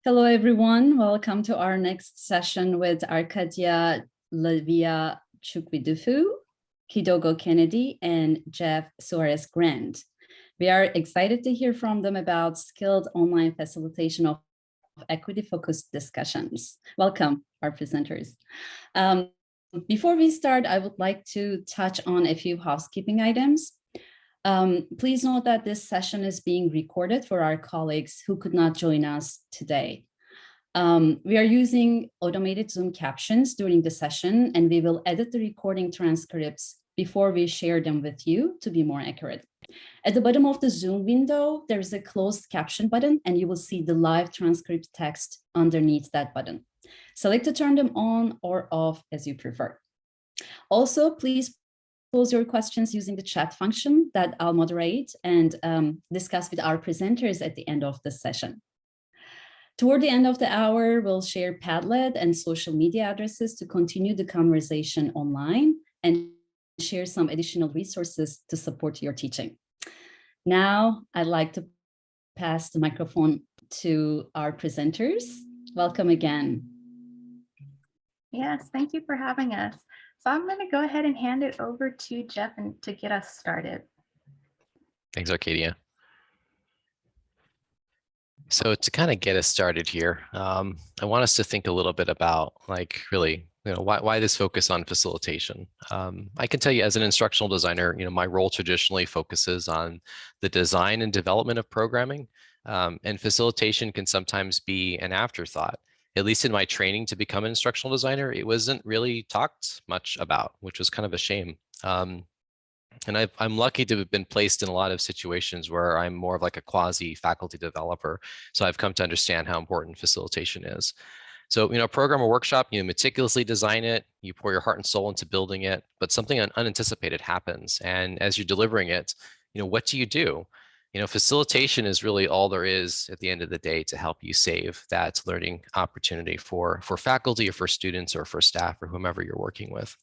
Hello, everyone. Welcome to our next session with Arcadia, Livia Chukwudifu, Kidogo Kennedy, and Jeff Suarez-Grant. We are excited to hear from them about skilled online facilitation of equity-focused discussions. Welcome, our presenters. Before we start, I would like to touch on a few housekeeping items. Please note that this session is being recorded for our colleagues who could not join us today. We are using automated Zoom captions during the session, and we will edit the recording transcripts before we share them with you to be more accurate. At the bottom of the Zoom window, there is a closed caption button, and you will see the live transcript text underneath that button. Select to turn them on or off as you prefer. Also, please pose your questions using the chat function that I'll moderate and discuss with our presenters at the end of the session. Toward the end of the hour, we'll share Padlet and social media addresses to continue the conversation online and share some additional resources to support your teaching. Now, I'd like to pass the microphone to our presenters. Welcome again. Yes, thank you for having us. So I'm going to go ahead and hand it over to Jeff to get us started. Thanks, Arcadia. So to kind of get us started here, I want us to think a little bit about really, why this focus on facilitation. I can tell you as an instructional designer, my role traditionally focuses on the design and development of programming, and facilitation can sometimes be an afterthought. At least in my training to become an instructional designer, it wasn't really talked much about, which was kind of a shame. And I'm lucky to have been placed in a lot of situations where I'm more of like a quasi faculty developer. So I've come to understand how important facilitation is. So, program or workshop, meticulously design it, you pour your heart and soul into building it, but something unanticipated happens. And as you're delivering it, what do you do? Facilitation is really all there is at the end of the day to help you save that learning opportunity for faculty or for students or for staff or whomever you're working with.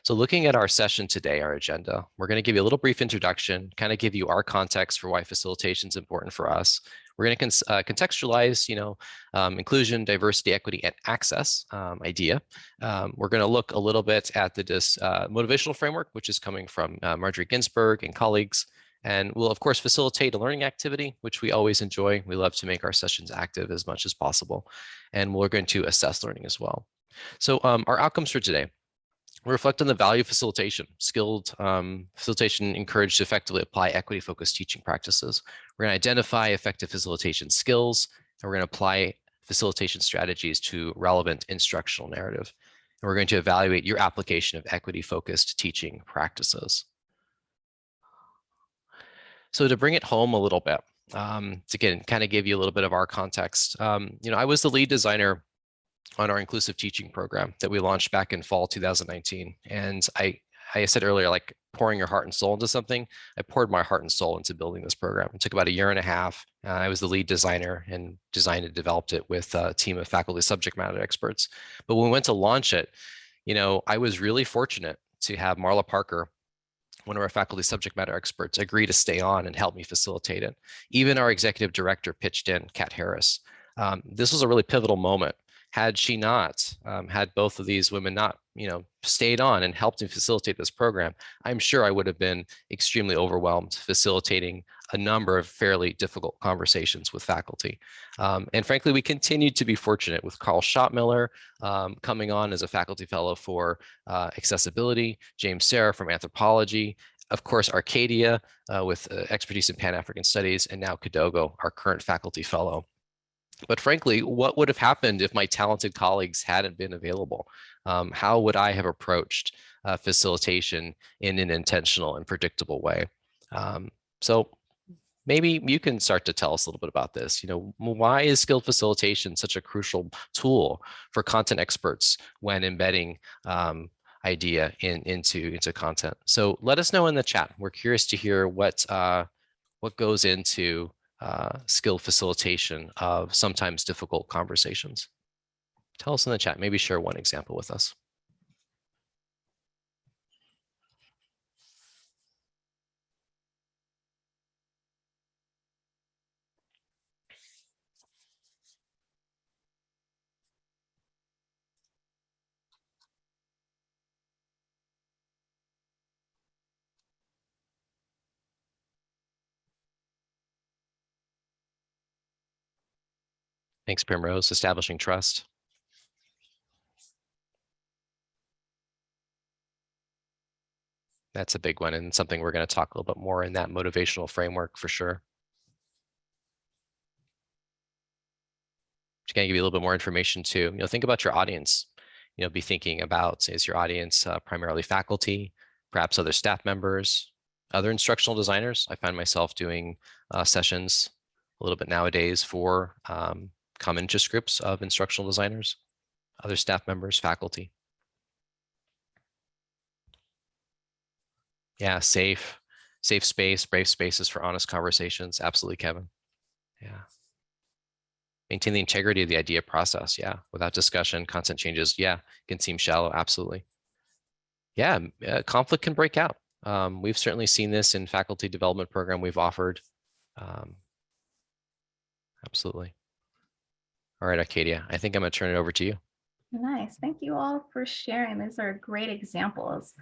So looking at our session today, our agenda, we're going to give you a little brief introduction, kind of give you our context for why facilitation is important for us. We're going to contextualize, inclusion, diversity, equity, and access idea. We're going to look a little bit at the motivational framework, which is coming from Marjorie Ginsburg and colleagues. And we'll, of course, facilitate a learning activity, which we always enjoy. We love to make our sessions active as much as possible. And we're going to assess learning as well. So our outcomes for today. We reflect on the value of facilitation. Skilled facilitation encouraged to effectively apply equity-focused teaching practices. We're going to identify effective facilitation skills, and we're going to apply facilitation strategies to relevant instructional narrative. And we're going to evaluate your application of equity-focused teaching practices. So to bring it home a little bit, to again, kind of give you a little bit of our context, I was the lead designer on our inclusive teaching program that we launched back in fall 2019. And I said earlier, like pouring your heart and soul into something, I poured my heart and soul into building this program. It took about 1.5 years. I was the lead designer and designed and developed it with a team of faculty subject matter experts. But when we went to launch it, I was really fortunate to have Marla Parker, one of our faculty subject matter experts, agree to stay on and help me facilitate it. Even our executive director pitched in, Kat Harris. This was a really pivotal moment. Had she not, had both of these women not, stayed on and helped me facilitate this program, I'm sure I would have been extremely overwhelmed facilitating a number of fairly difficult conversations with faculty. And frankly, we continued to be fortunate with Carl Schottmiller coming on as a faculty fellow for accessibility, James Serra from anthropology, of course, Arcadia with expertise in Pan-African studies, and now Kidogo, our current faculty fellow. But frankly, what would have happened if my talented colleagues hadn't been available? How would I have approached facilitation in an intentional and predictable way? So maybe you can start to tell us a little bit about this. Why is skilled facilitation such a crucial tool for content experts when embedding idea into content? So let us know in the chat. We're curious to hear what goes into skilled facilitation of sometimes difficult conversations. Tell us in the chat, maybe share one example with us. Thanks, Primrose. Establishing trust. That's a big one and something we're going to talk a little bit more in that motivational framework for sure. Just going to give you a little bit more information too. Think about your audience. Be thinking about, is your audience primarily faculty, perhaps other staff members, other instructional designers? I find myself doing sessions a little bit nowadays for common interest groups of instructional designers, other staff members, faculty. Yeah, safe space, brave spaces for honest conversations. Absolutely, Kevin. Yeah. Maintain the integrity of the idea process. Yeah. Without discussion, constant changes. Yeah. Can seem shallow. Absolutely. Yeah. Conflict can break out. We've certainly seen this in faculty development program we've offered. Absolutely. All right, Arcadia, I think I'm going to turn it over to you. Nice. Thank you all for sharing. These are great examples.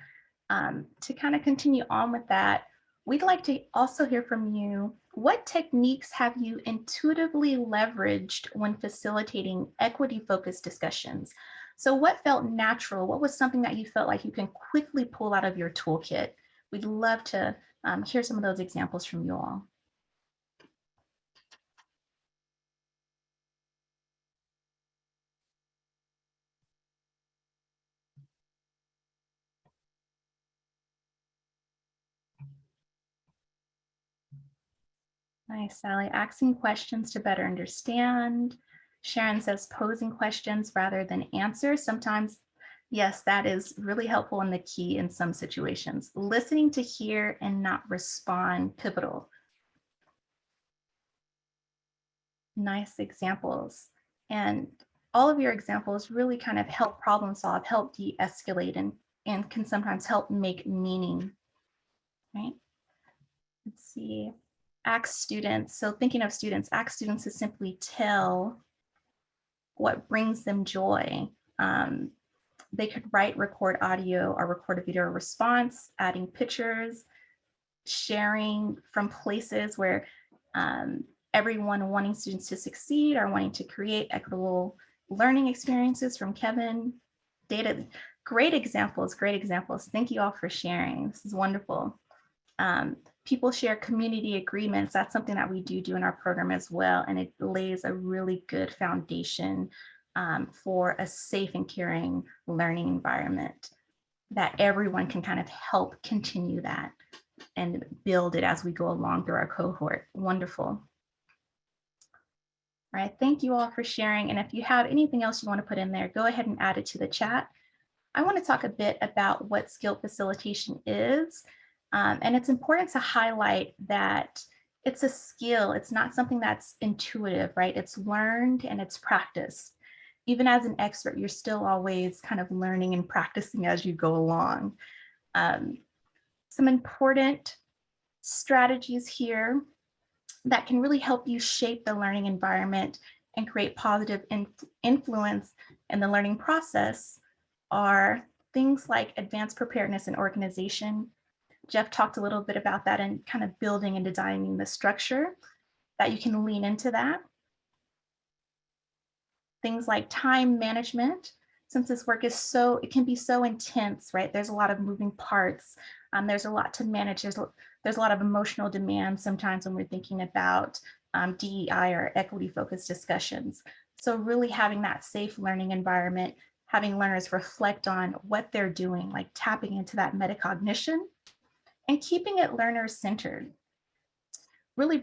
To kind of continue on with that, we'd like to also hear from you. What techniques have you intuitively leveraged when facilitating equity-focused discussions? So what felt natural? What was something that you felt like you can quickly pull out of your toolkit? We'd love to hear some of those examples from you all. Nice, Sally. Asking questions to better understand. Sharon says posing questions rather than answers. Sometimes, yes, that is really helpful and the key in some situations. Listening to hear and not respond, pivotal. Nice examples. And all of your examples really kind of help problem solve, help de-escalate, and can sometimes help make meaning, right? Let's see. Ask students. So thinking of students, ask students to simply tell what brings them joy. They could write, record audio, or record a video response, adding pictures, sharing from places where everyone wanting students to succeed or wanting to create equitable learning experiences from Kevin. Data, great examples, great examples. Thank you all for sharing. This is wonderful. People share community agreements. That's something that we do in our program as well. And it lays a really good foundation for a safe and caring learning environment that everyone can kind of help continue that and build it as we go along through our cohort. Wonderful. All right, thank you all for sharing. And if you have anything else you want to put in there, go ahead and add it to the chat. I want to talk a bit about what skilled facilitation is. And it's important to highlight that it's a skill. It's not something that's intuitive, right? It's learned and it's practiced. Even as an expert, you're still always kind of learning and practicing as you go along. Some important strategies here that can really help you shape the learning environment and create positive influence in the learning process are things like advanced preparedness and organization. Jeff talked a little bit about that and kind of building and designing the structure that you can lean into that. Things like time management, since this work is it can be so intense, right? There's a lot of moving parts. There's a lot to manage. There's a lot of emotional demand sometimes when we're thinking about DEI or equity-focused discussions. So really having that safe learning environment, having learners reflect on what they're doing, like tapping into that metacognition and keeping it learner-centered. Really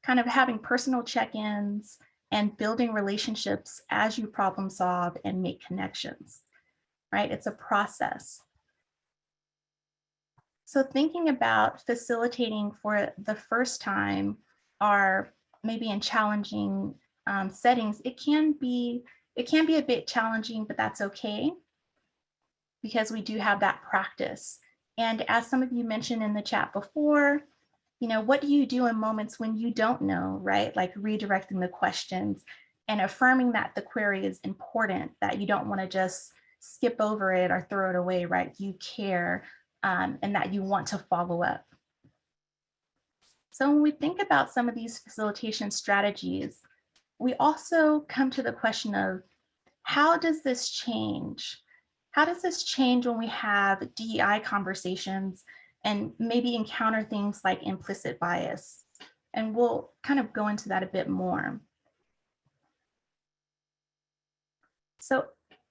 kind of having personal check-ins and building relationships as you problem solve and make connections, right? It's a process. So thinking about facilitating for the first time or maybe in challenging settings, it can be a bit challenging, but that's okay because we do have that practice. And as some of you mentioned in the chat before, what do you do in moments when you don't know, right? Like redirecting the questions and affirming that the query is important, that you don't want to just skip over it or throw it away, right? You care and that you want to follow up. So when we think about some of these facilitation strategies, we also come to the question of, how does this change? How does this change when we have DEI conversations and maybe encounter things like implicit bias? And we'll kind of go into that a bit more. So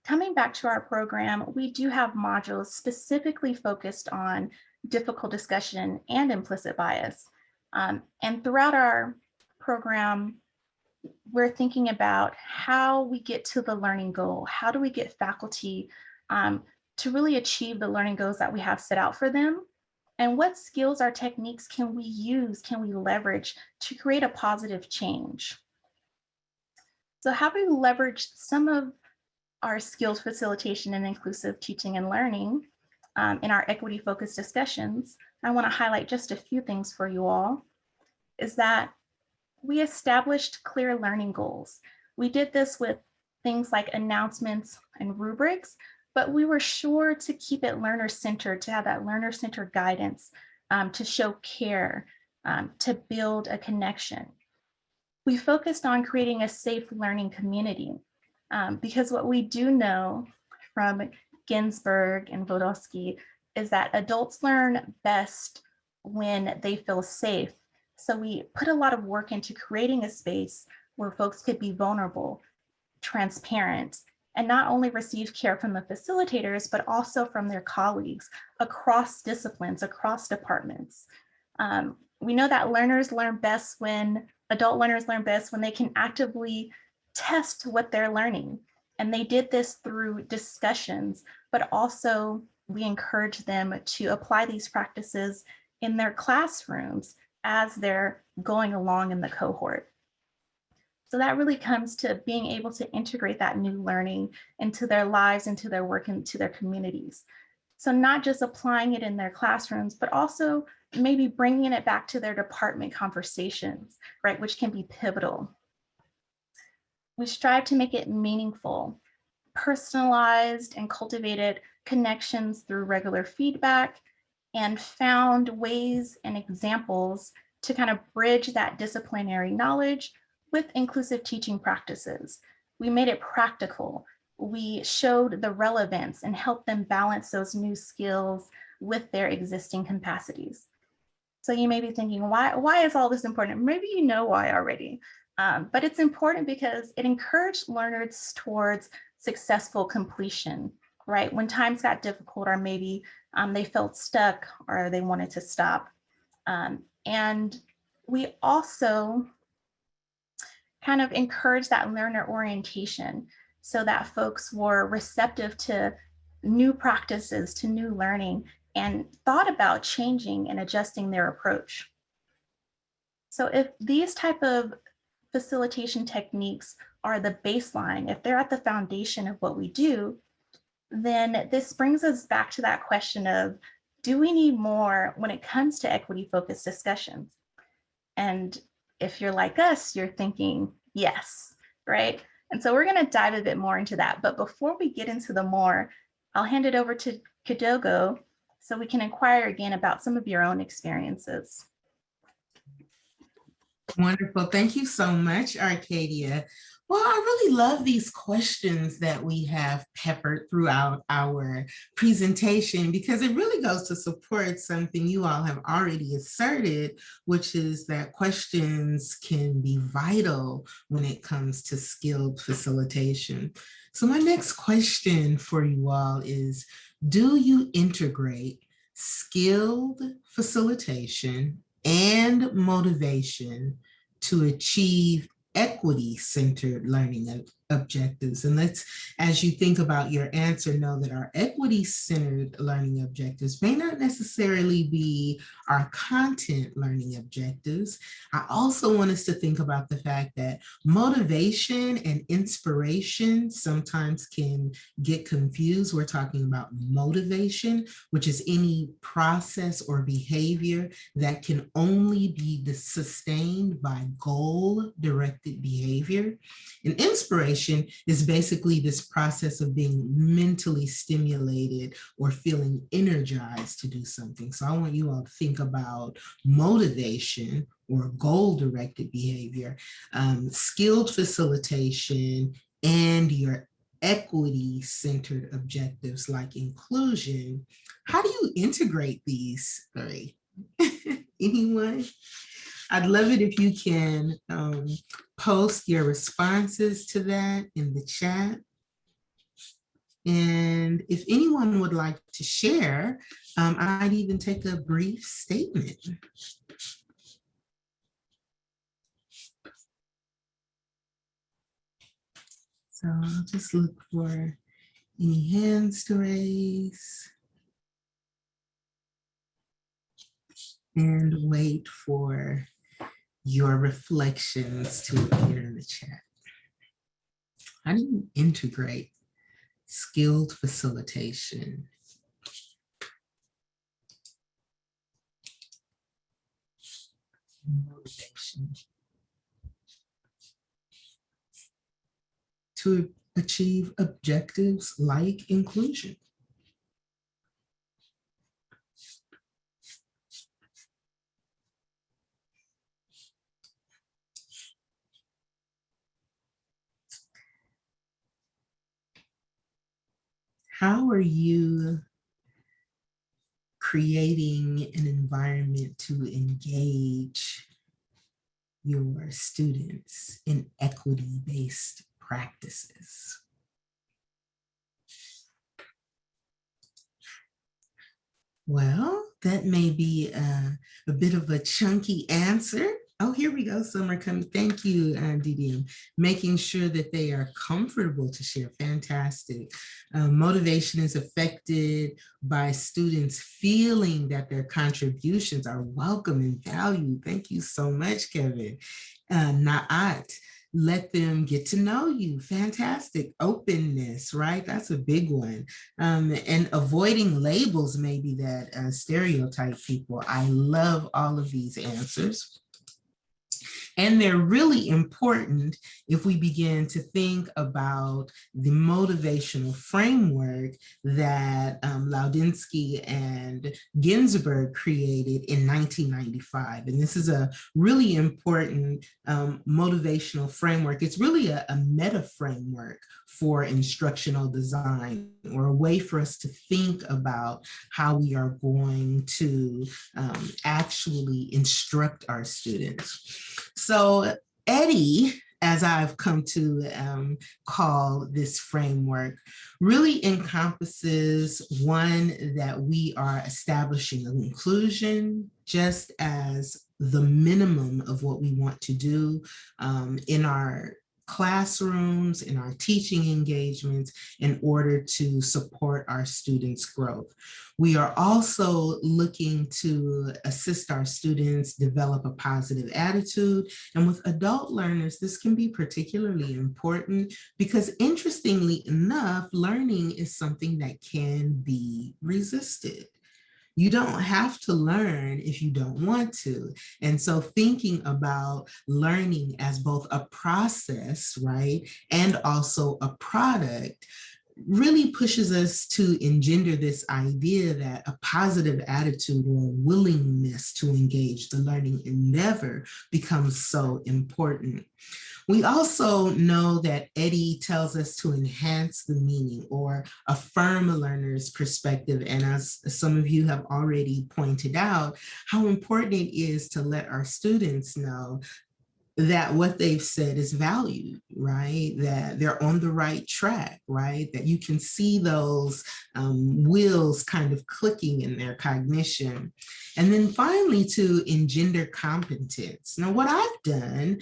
coming back to our program, we do have modules specifically focused on difficult discussion and implicit bias. And throughout our program, we're thinking about how we get to the learning goal. How do we get faculty to really achieve the learning goals that we have set out for them? And what skills or techniques can we use, can we leverage to create a positive change? So how do we leverage some of our skills facilitation and inclusive teaching and learning in our equity-focused discussions? I want to highlight just a few things for you all, is that we established clear learning goals. We did this with things like announcements and rubrics, but we were sure to keep it learner-centered, to have that learner-centered guidance, to show care, to build a connection. We focused on creating a safe learning community because what we do know from Ginsberg and Vodosky is that adults learn best when they feel safe. So we put a lot of work into creating a space where folks could be vulnerable, transparent, and not only receive care from the facilitators, but also from their colleagues across disciplines, across departments. We know that adult learners learn best when they can actively test what they're learning. And they did this through discussions, but also we encourage them to apply these practices in their classrooms as they're going along in the cohort. So that really comes to being able to integrate that new learning into their lives, into their work, into their communities. So not just applying it in their classrooms, but also maybe bringing it back to their department conversations, right, which can be pivotal. We strive to make it meaningful, personalized, and cultivated connections through regular feedback, and found ways and examples to kind of bridge that disciplinary knowledge with inclusive teaching practices. We made it practical. We showed the relevance and helped them balance those new skills with their existing capacities. So you may be thinking, why is all this important? Maybe you know why already, but it's important because it encouraged learners towards successful completion, right? When times got difficult, or maybe they felt stuck or they wanted to stop. And we also kind of encourage that learner orientation so that folks were receptive to new practices, to new learning, and thought about changing and adjusting their approach. So if these type of facilitation techniques are the baseline, if they're at the foundation of what we do, then this brings us back to that question of, do we need more when it comes to equity-focused discussions? And if you're like us, you're thinking, yes, right? And so we're going to dive a bit more into that. But before we get into the more, I'll hand it over to Kidogo so we can inquire again about some of your own experiences. Wonderful. Thank you so much, Arcadia. Well, I really love these questions that we have peppered throughout our presentation, because it really goes to support something you all have already asserted, which is that questions can be vital when it comes to skilled facilitation. So my next question for you all is, do you integrate skilled facilitation and motivation to achieve equity-centered learning objectives? And let's, as you think about your answer, know that our equity-centered learning objectives may not necessarily be our content learning objectives. I also want us to think about the fact that motivation and inspiration sometimes can get confused. We're talking about motivation, which is any process or behavior that can only be sustained by goal-directed behavior. And inspiration motivation is basically this process of being mentally stimulated or feeling energized to do something. So I want you all to think about motivation or goal-directed behavior, skilled facilitation, and your equity-centered objectives like inclusion. How do you integrate these three? Anyone? I'd love it if you can post your responses to that in the chat. And if anyone would like to share, I'd even take a brief statement. So I'll just look for any hands to raise and wait for your reflections to appear in the chat. How do you integrate skilled facilitation? Motivation to achieve objectives like inclusion? How are you creating an environment to engage your students in equity-based practices? Well, that may be a bit of a chunky answer. Oh, here we go. Some are coming. Thank you, DDM. Making sure that they are comfortable to share. Fantastic. Motivation is affected by students feeling that their contributions are welcome and valued. Thank you so much, Kevin. Naat, let them get to know you. Fantastic. Openness, right? That's a big one. And avoiding labels maybe that stereotype people. I love all of these answers. And they're really important if we begin to think about the motivational framework that Laudinsky and Ginsberg created in 1995. And this is a really important motivational framework. It's really a meta framework for instructional design, or a way for us to think about how we are going to actually instruct our students. So Eddie, as I've come to call this framework, really encompasses one, that we are establishing inclusion just as the minimum of what we want to do in our classrooms, in our teaching engagements, in order to support our students' growth. We are also looking to assist our students develop a positive attitude. And with adult learners, this can be particularly important because, interestingly enough, learning is something that can be resisted. You don't have to learn if you don't want to. And so thinking about learning as both a process, right, and also a product really pushes us to engender this idea that a positive attitude or willingness to engage the learning endeavor becomes so important. We also know that Eddie tells us to enhance the meaning or affirm a learner's perspective. And as some of you have already pointed out, how important it is to let our students know that what they've said is valued, right? That they're on the right track, right? That you can see those wheels kind of clicking in their cognition. And then finally, to engender competence. Now, what I've done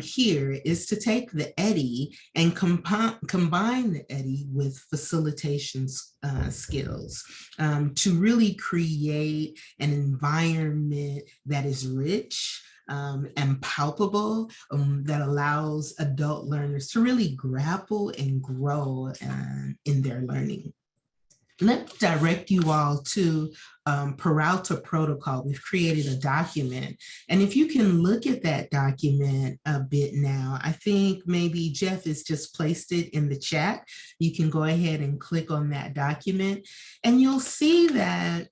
here is to take the Eddie and combine the Eddie with facilitation skills to really create an environment that is rich, and palpable, that allows adult learners to really grapple and grow in their learning. let me direct you all to Peralta Protocol. We've created a document. And if you can look at that document a bit now, I think maybe Jeff has just placed it in the chat. You can go ahead and click on that document, and you'll see that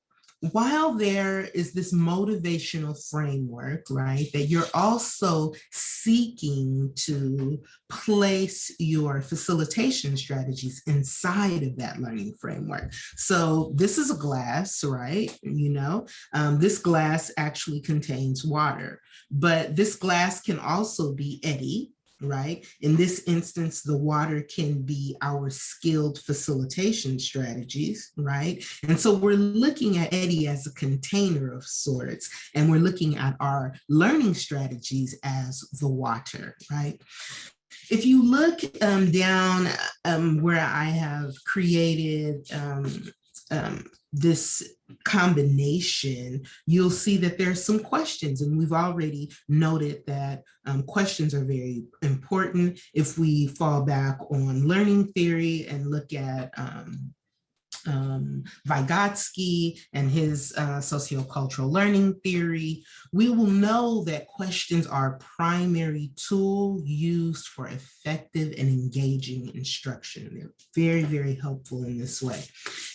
while there is this motivational framework, right, that you're also seeking to place your facilitation strategies inside of that learning framework. So this is a glass, right? This glass actually contains water, but this glass can also be eddy, right? In this instance, the water can be our skilled facilitation strategies, right? And so we're looking at eddy as a container of sorts, and we're looking at our learning strategies as the water, right? If you look down where I have created this combination, you'll see that there's some questions, and we've already noted that questions are very important. If we fall back on learning theory and look at Vygotsky and his sociocultural learning theory, we will know that questions are a primary tool used for effective and engaging instruction. They're very, very helpful in this way.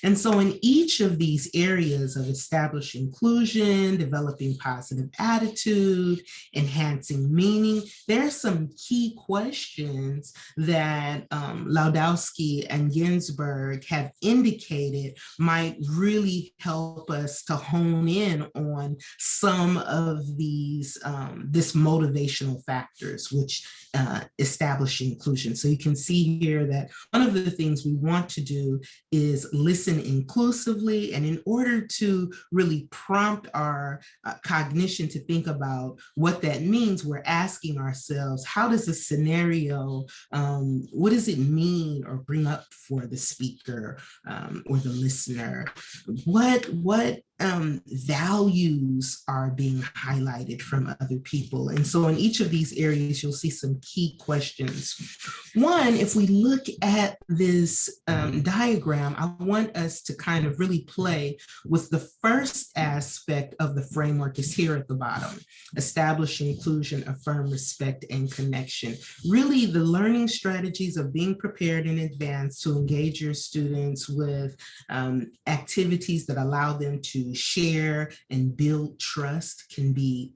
And so in each of these areas of establishing inclusion, developing positive attitude, enhancing meaning, there are some key questions that Laudowski and Ginsburg have indicated might really help us to hone in on some of these this motivational factors which establish inclusion. So you can see here that one of the things we want to do is listen inclusively, and in order to really prompt our cognition to think about what that means, we're asking ourselves, how does a scenario, what does it mean or bring up for the speaker or the listener? What values are being highlighted from other people? And so in each of these areas, you'll see some key questions. One, if we look at this diagram, I want us to kind of really play with the first aspect of the framework is here at the bottom: establish inclusion, affirm respect and connection. Really, the learning strategies of being prepared in advance to engage your students with activities that allow them to share and build trust can be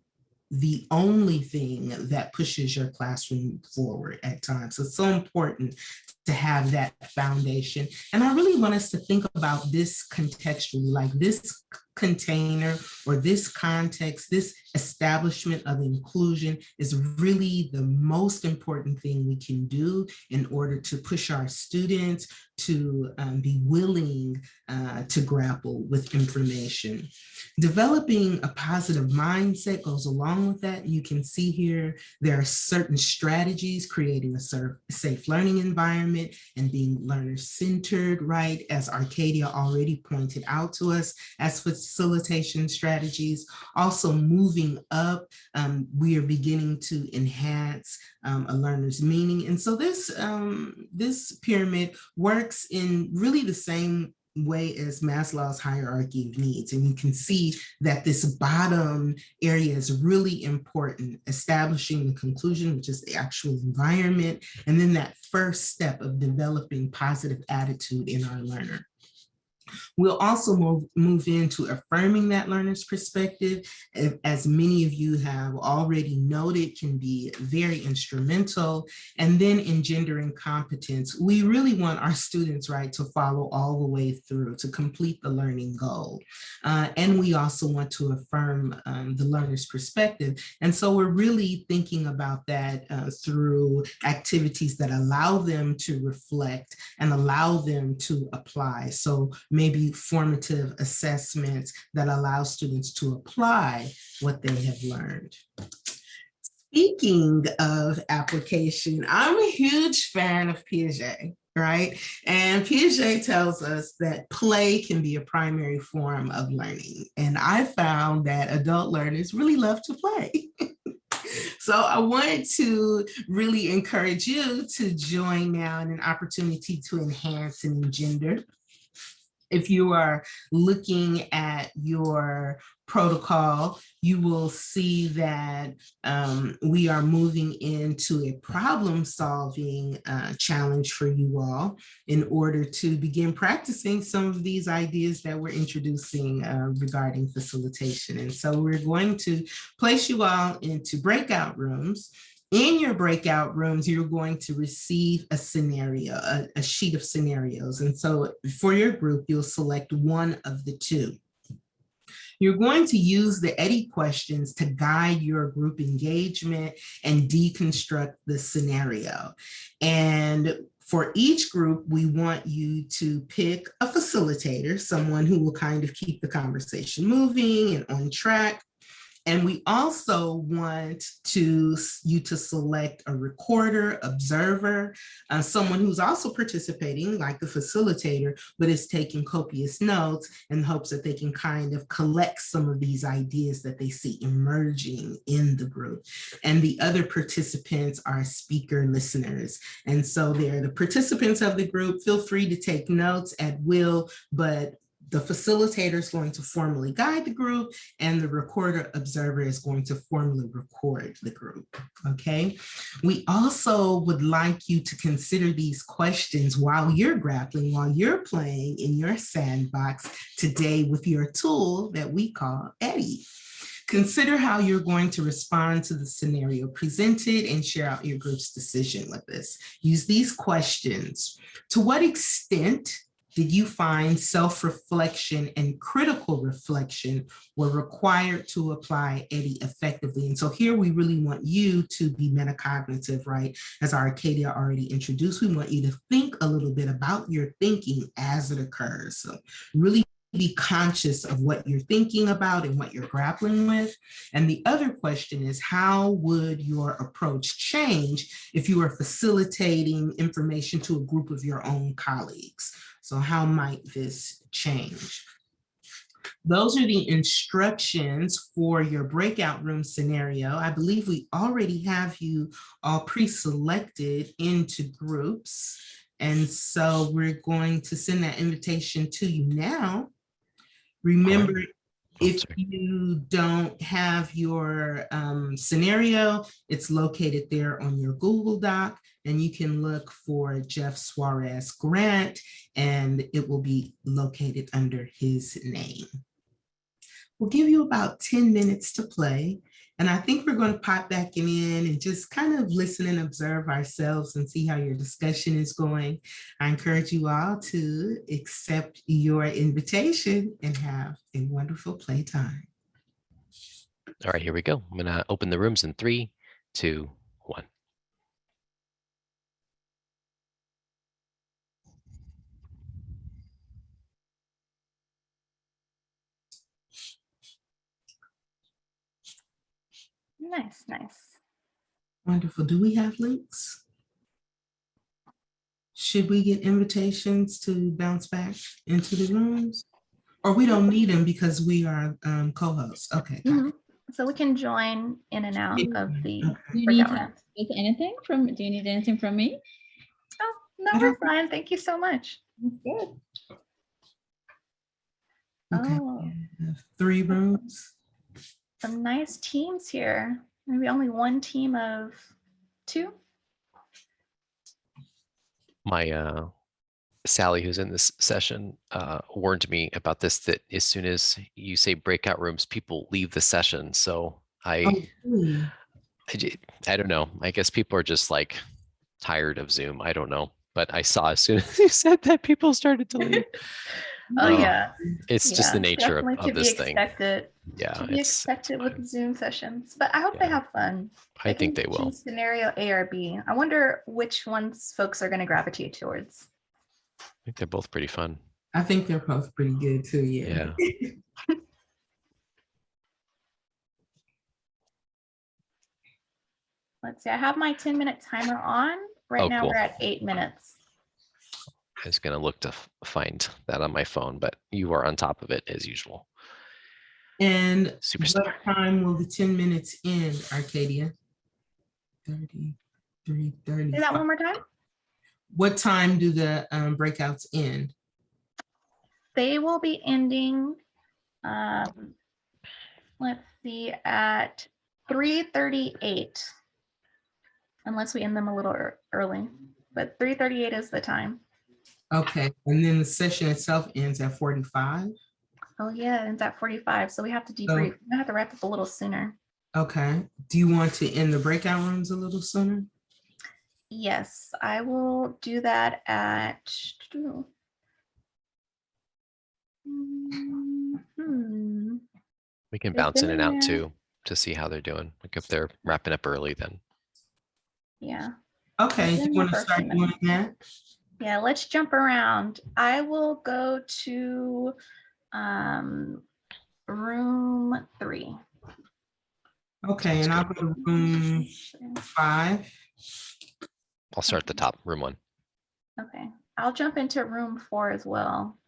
the only thing that pushes your classroom forward at times. So it's so important to have that foundation. And I really want us to think about this contextually, like this container or this context, this establishment of inclusion is really the most important thing we can do in order to push our students to be willing to grapple with information. Developing a positive mindset goes along with that. You can see here there are certain strategies: creating a safe learning environment and being learner-centered, right? As Arcadia already pointed out to us, as facilitation strategies. Also moving up, we are beginning to enhance a learner's meaning. And so this pyramid works in really the same way as Maslow's hierarchy of needs. And you can see that this bottom area is really important: establishing the conclusion, which is the actual environment, and then that first step of developing positive attitude in our learner. We'll also move into affirming that learner's perspective, as many of you have already noted, can be very instrumental. And then engendering competence. We really want our students, right, to follow all the way through to complete the learning goal. And we also want to affirm the learner's perspective. And so we're really thinking about that through activities that allow them to reflect and allow them to apply. So maybe formative assessments that allow students to apply what they have learned. Speaking of application, I'm a huge fan of Piaget, right? And Piaget tells us that play can be a primary form of learning. And I found that adult learners really love to play. So I wanted to really encourage you to join now in an opportunity to enhance and engender If you are looking at your protocol, you will see that we are moving into a problem-solving challenge for you all in order to begin practicing some of these ideas that we're introducing regarding facilitation. And so we're going to place you all into breakout rooms. In your breakout rooms, you're going to receive a scenario, a sheet of scenarios. And so for your group, you'll select one of the two. You're going to use the EDDI questions to guide your group engagement and deconstruct the scenario. And for each group, we want you to pick a facilitator, someone who will kind of keep the conversation moving and on track. And we also want you to select a recorder, observer, someone who's also participating like the facilitator, but is taking copious notes in hopes that they can kind of collect some of these ideas that they see emerging in the group. And the other participants are speaker listeners. And so they're the participants of the group. Feel free to take notes at will, but the facilitator is going to formally guide the group, and the recorder observer is going to formally record the group, okay? We also would like you to consider these questions while you're grappling, while you're playing in your sandbox today with your tool that we call EDDI. Consider how you're going to respond to the scenario presented and share out your group's decision with us. Use these questions. To what extent did you find self-reflection and critical reflection were required to apply EDDI effectively? And so here we really want you to be metacognitive, right? As Arcadia already introduced, we want you to think a little bit about your thinking as it occurs. So really be conscious of what you're thinking about and what you're grappling with. And the other question is, how would your approach change if you were facilitating information to a group of your own colleagues? So how might this change? Those are the instructions for your breakout room scenario. I believe we already have you all pre-selected into groups. And so we're going to send that invitation to you now. Remember, if you don't have your scenario, it's located there on your Google Doc, and you can look for Jeff Suarez-Grant, and it will be located under his name. We'll give you about 10 minutes to play, and I think we're going to pop back in and just kind of listen and observe ourselves and see how your discussion is going. I encourage you all to accept your invitation and have a wonderful playtime. All right, here we go. I'm going to open the rooms in 3, 2, 1. Nice, nice. Wonderful. Do we have links? Should we get invitations to bounce back into the rooms? Or we don't need them because we are co-hosts? Okay. Mm-hmm. So we can join in and out of the Do you need anything from? Do you need anything from me? Oh, no, we're fine. Thank you so much. Good. Okay. Oh, 3 rooms. some nice teams here. Maybe only one team of 2. My Sally, who's in this session, warned me about this, that as soon as you say breakout rooms, people leave the session. So I don't know. I guess people are just like tired of Zoom. I don't know. But I saw as soon as you said that, people started to leave. Oh, yeah. It's just the nature of this thing. Yeah, to be expected with Zoom sessions. But I hope they have fun. I think they will. Scenario A or B. I wonder which ones folks are going to gravitate towards. I think they're both pretty fun. I think they're both pretty good too. Yeah. Let's see. I have my 10-minute timer on. Right now, cool. We're at 8 minutes. I was going to look to find that on my phone, but you are on top of it as usual. And Superstar. What time will the 10 minutes end, Arcadia? 30. Say that one more time. What time do the breakouts end? they will be ending, let's see, at 3:38, unless we end them a little early, but 3:38 is the time. Okay, and then the session itself ends at 45? Oh yeah, it ends at 45, so we have to debrief. We have to wrap up a little sooner. Okay, do you want to end the breakout rooms a little sooner? Yes, I will do that at, We can They've bounce in been and in out there. too to see how they're doing. Like if they're wrapping up early, then. Yeah. Okay, Been you there want to for a start few doing minutes. that? Yeah, let's jump around. I will go to room 3. Okay, and I'll go to room 5. I'll start at the top, room 1. Okay, I'll jump into room 4 as well.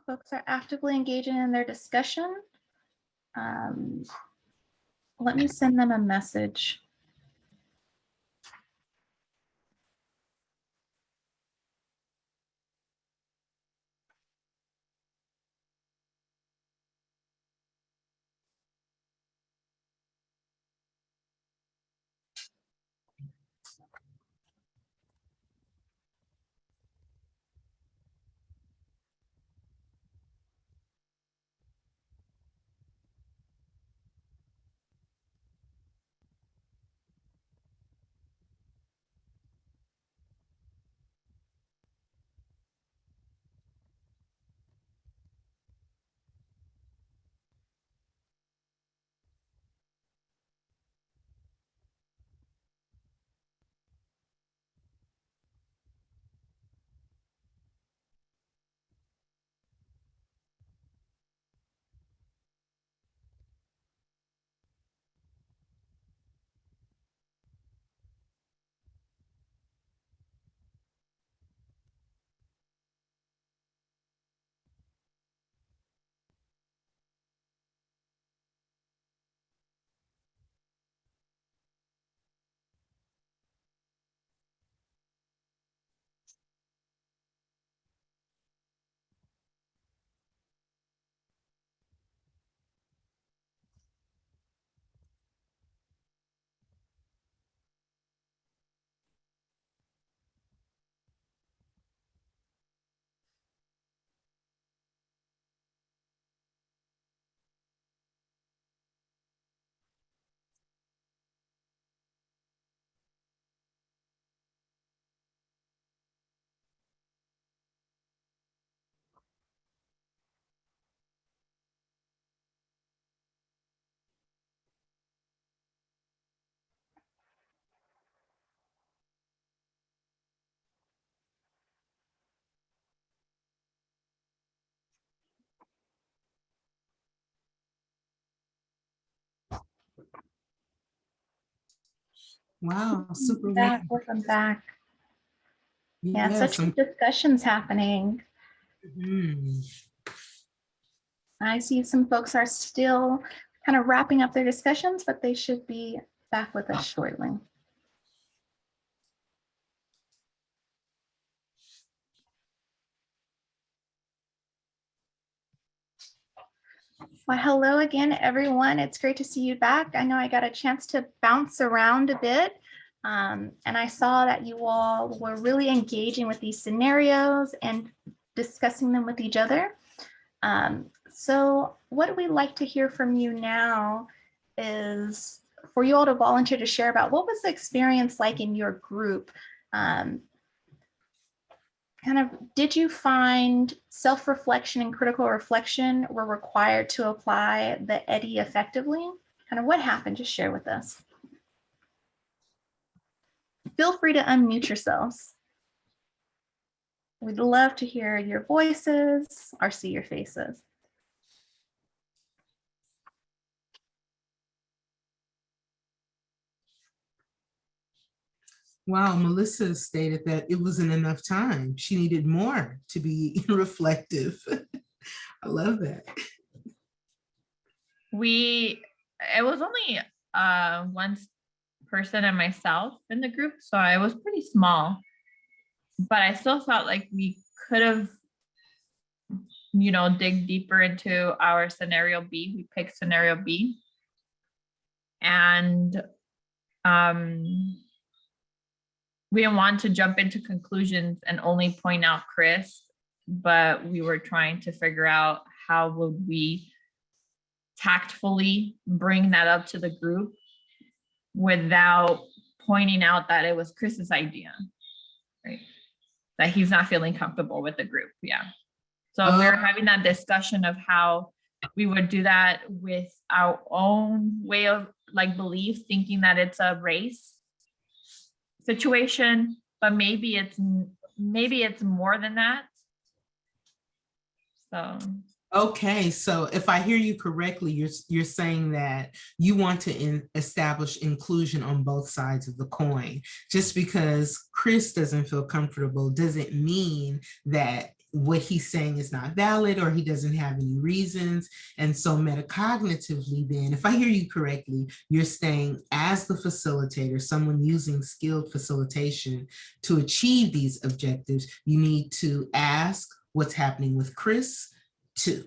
Folks are actively engaging in their discussion. Let me send them a message. Wow, super Back, wonderful. welcome back. Yeah, Yeah, such good discussions happening. Mhm. I see some folks are still kind of wrapping up their discussions, but they should be back with us shortly. Well, hello again, everyone. It's great to see you back. I know I got a chance to bounce around a bit, and I saw that you all were really engaging with these scenarios and discussing them with each other. So what we'd like to hear from you now is for you all to volunteer to share about what was the experience like in your group. Did you find self-reflection and critical reflection were required to apply the EDI effectively? Kind of what happened? Just share with us. Feel free to unmute yourselves. We'd love to hear your voices or see your faces. Wow, Melissa stated that it wasn't enough time. She needed more to be reflective. I love that. It was only one person and myself in the group, so I was pretty small, but I still felt like we could have, dig deeper into our scenario B. We picked scenario B, and we didn't want to jump into conclusions and only point out Chris, but we were trying to figure out how would we tactfully bring that up to the group without pointing out that it was Chris's idea, right? That he's not feeling comfortable with the group. Yeah. So we were having that discussion of how we would do that with our own way of belief, thinking that it's a race situation, but maybe it's more than that. So okay, so if I hear you correctly, you're saying that you want to establish inclusion on both sides of the coin. Just because Chris doesn't feel comfortable doesn't mean that what he's saying is not valid or he doesn't have any reasons. And so metacognitively then, if I hear you correctly, you're saying as the facilitator, someone using skilled facilitation to achieve these objectives, you need to ask what's happening with Chris too,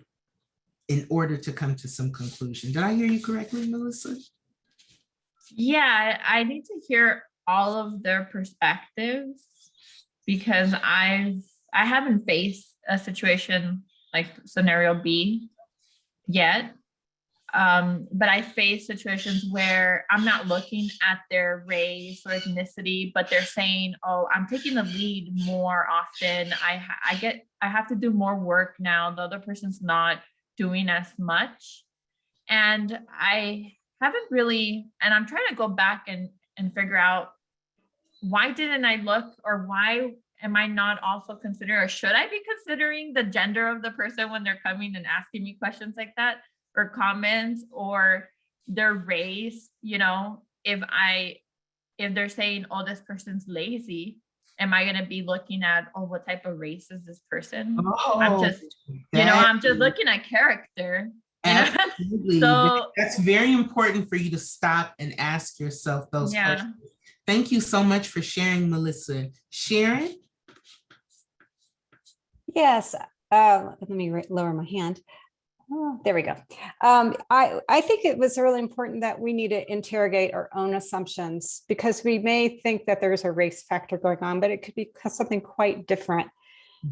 in order to come to some conclusion. Did I hear you correctly, Melissa? Yeah, I need to hear all of their perspectives because I haven't faced a situation like scenario B yet. But I face situations where I'm not looking at their race or ethnicity, but they're saying, oh, I'm taking the lead more often. I have to do more work now. The other person's not doing as much. And I haven't really, and I'm trying to go back and figure out why didn't I look, or why am I not also considering, or should I be considering the gender of the person when they're coming and asking me questions like that, or comments, or their race? If they're saying, oh, this person's lazy, am I going to be looking at, oh, what type of race is this person? I'm just looking at character. Absolutely. So that's very important for you to stop and ask yourself those questions. Thank you so much for sharing, Melissa. Sharon? Yes, let me lower my hand. Oh, there we go. I think it was really important that we need to interrogate our own assumptions, because we may think that there's a race factor going on, but it could be something quite different.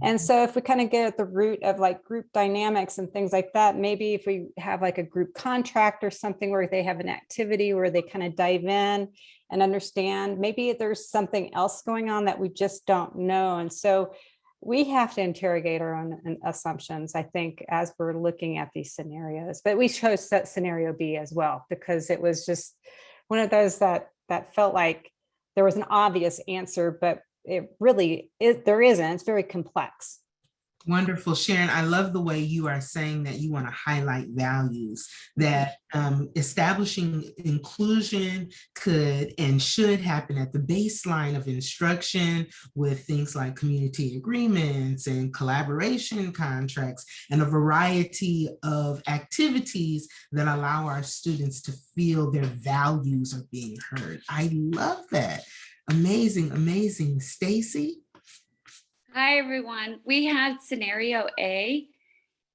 And so if we kind of get at the root of group dynamics and things like that, maybe if we have a group contract or something where they have an activity where they kind of dive in and understand, maybe there's something else going on that we just don't know. And so we have to interrogate our own assumptions, I think, as we're looking at these scenarios. But we chose that scenario B as well, because it was just one of those that felt like there was an obvious answer, but it really is, there isn't. It's very complex. Wonderful, Sharon. I love the way you are saying that you want to highlight values, that establishing inclusion could and should happen at the baseline of instruction with things like community agreements and collaboration contracts and a variety of activities that allow our students to feel their values are being heard. I love that. Amazing, amazing. Stacy? Hi, everyone. We had scenario A,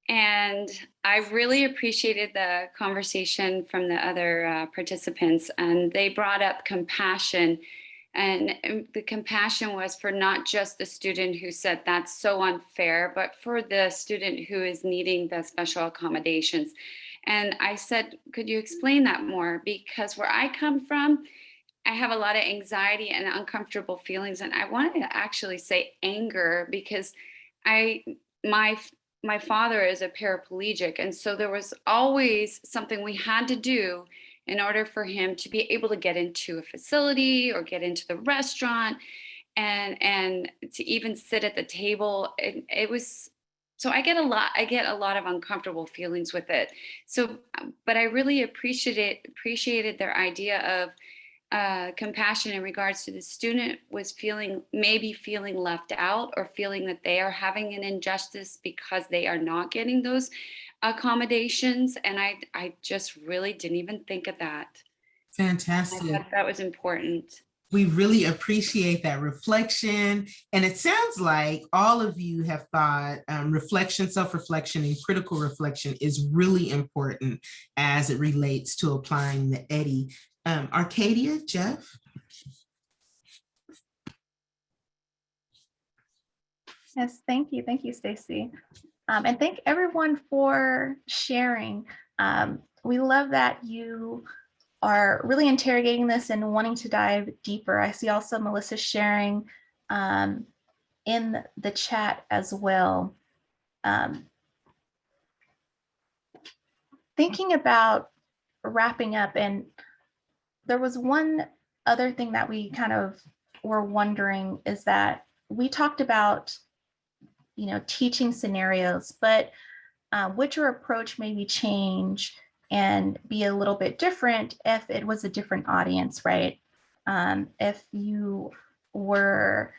and I really appreciated the conversation from the other participants, and they brought up compassion. And the compassion was for not just the student who said that's so unfair, but for the student who is needing the special accommodations. And I said, could you explain that more? Because where I come from, I have a lot of anxiety and uncomfortable feelings, and I wanted to actually say anger because my father is a paraplegic, and so there was always something we had to do in order for him to be able to get into a facility or get into the restaurant and to even sit at the table. It was so I get a lot of uncomfortable feelings with it. So, but I really appreciated their idea of compassion in regards to the student was maybe feeling left out or feeling that they are having an injustice because they are not getting those accommodations. And I just really didn't even think of that. Fantastic. I thought that was important. We really appreciate that reflection. And it sounds like all of you have thought reflection, self-reflection, and critical reflection is really important as it relates to applying the EDI. Arcadia, Jeff? Yes, thank you. Thank you, Stacy. And thank everyone for sharing. We love that you are really interrogating this and wanting to dive deeper. I see also Melissa sharing in the chat as well. Thinking about wrapping up, and there was one other thing that we kind of were wondering is that we talked about, teaching scenarios, but would your approach maybe change and be a little bit different if it was a different audience, right? If you were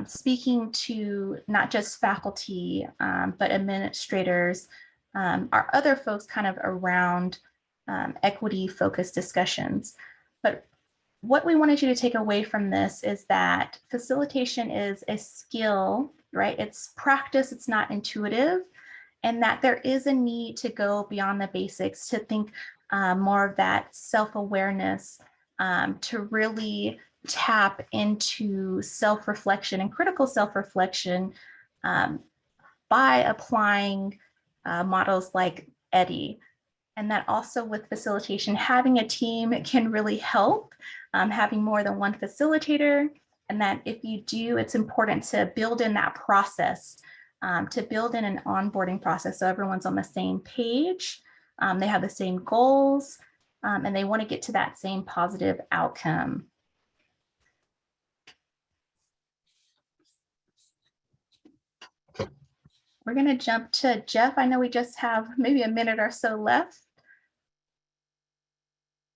speaking to not just faculty, but administrators, or other folks kind of around equity-focused discussions. But what we wanted you to take away from this is that facilitation is a skill, right? It's practice, it's not intuitive, and that there is a need to go beyond the basics, to think more of that self-awareness, to really tap into self-reflection and critical self-reflection by applying models like EDI. And that also with facilitation, having a team can really help, having more than one facilitator. And that if you do, it's important to build in that process, to build in an onboarding process so everyone's on the same page, they have the same goals, and they want to get to that same positive outcome. We're going to jump to Jeff. I know we just have maybe a minute or so left.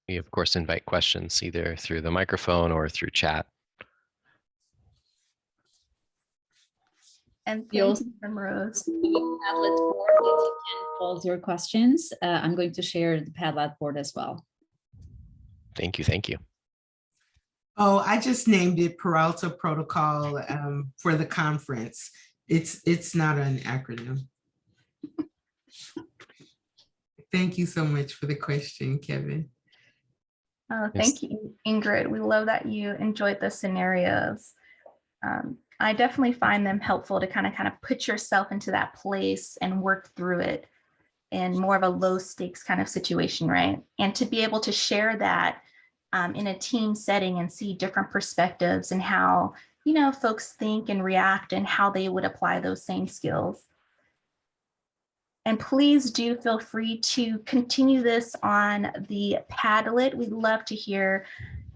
We, of course, invite questions either through the microphone or through chat. And thank you, Rose. Padlet board that you can pose your questions. I'm going to share the Padlet board as well. Thank you. Thank you. Oh, I just named it Peralta Protocol for the conference. It's not an acronym. Thank you so much for the question, Kevin. Oh, thank you, Ingrid. We love that you enjoyed the scenarios. I definitely find them helpful to kind of put yourself into that place and work through it in more of a low stakes kind of situation, right? And to be able to share that in a team setting and see different perspectives and how, folks think and react and how they would apply those same skills. And please do feel free to continue this on the Padlet. We'd love to hear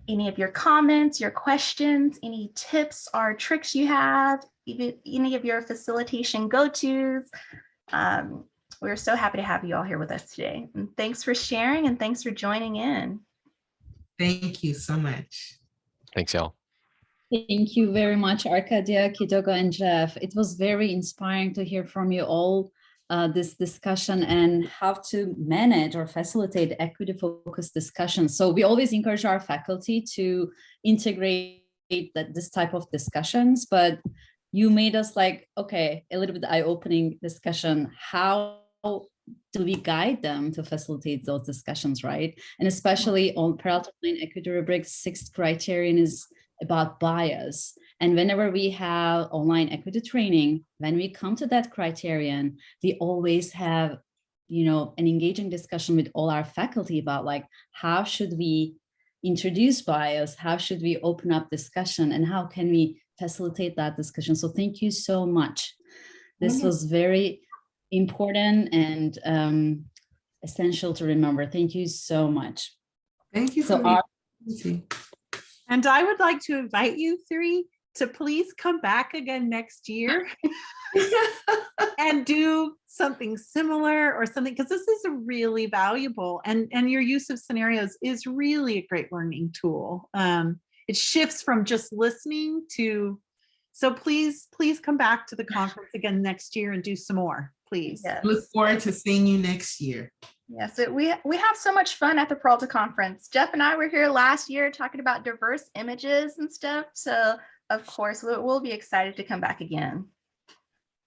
any of your comments, your questions, any tips or tricks you have, even any of your facilitation go-tos. We're so happy to have you all here with us today. And thanks for sharing and thanks for joining in. Thank you so much. Thanks, y'all. Thank you very much, Arcadia, Kidogo, and Jeff. It was very inspiring to hear from you all this discussion and how to manage or facilitate equity-focused discussions. So we always encourage our faculty to integrate this type of discussions, but you made us like, okay, a little bit eye-opening discussion. How do we guide them to facilitate those discussions, right? And especially on parallel line equity rubric, sixth criterion is about bias. And whenever we have online equity training, when we come to that criterion, we always have, an engaging discussion with all our faculty about like, how should we introduce bias? How should we open up discussion? And how can we facilitate that discussion? So thank you so much. This was very important and essential to remember. Thank you so much. Thank you So for the opportunity. And I would like to invite you three to please come back again next year and do something similar or something, because this is really valuable, and your use of scenarios is really a great learning tool. It shifts from just listening to, so please come back to the conference again next year and do some more, please. Yes. Look forward to seeing you next year. Yes, we have so much fun at the Peralta conference. Jeff and I were here last year talking about diverse images and stuff. So of course, we'll be excited to come back again.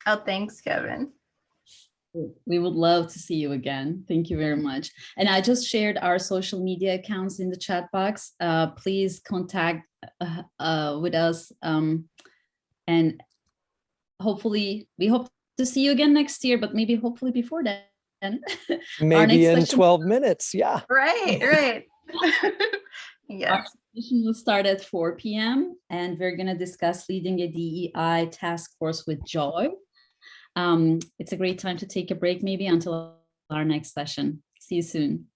Oh, thanks, Kevin. We would love to see you again. Thank you very much. And I just shared our social media accounts in the chat box. Please contact with us. And hopefully, we hope to see you again next year, but maybe hopefully before then. Maybe in 12 minutes. Yeah. Right. Yes. Our session will start at 4 p.m. and we're going to discuss leading a DEI task force with joy. It's a great time to take a break maybe until our next session. See you soon.